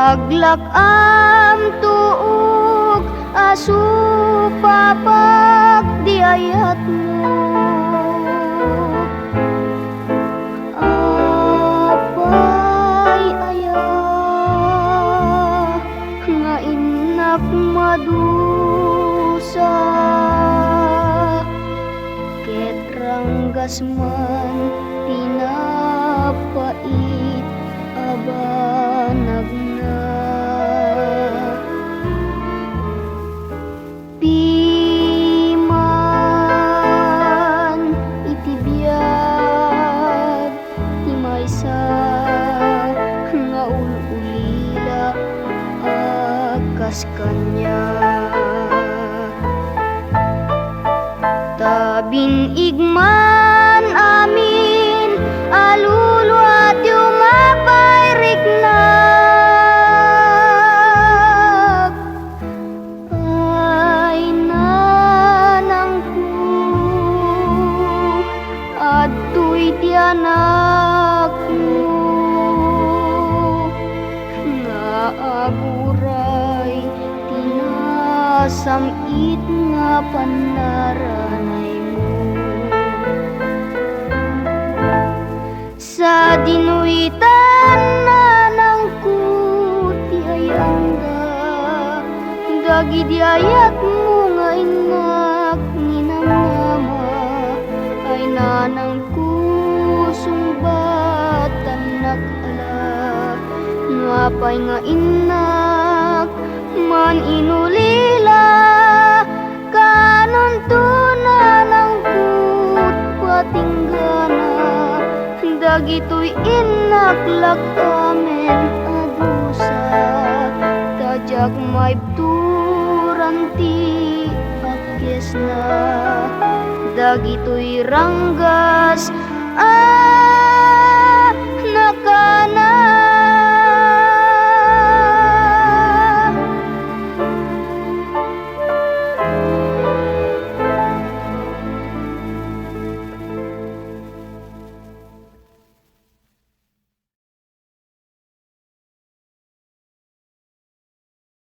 Aglakam tuog asu papak di ayat mo. Apay aya nga inak madusa, ket ranggas man tinapait abanag na. Piman itibiyag ti maysa nga ululila akas kanya. Tabin igman amin alulo at yumapay riknak, ay nanangku at tuy ti anak mo nga aguray tinasamit nga panaranay mo. Sa dinuitan na ng kuti ayanda, dagidi ayat mo nga inak ninamama, ay nanang kusumbatan nag-ala, ngapay nga inak man inulila, kanon tunan ang patinggana, dagito'y inaklak amen adusa, tajak maibturanti akes na, dagito'y ranggas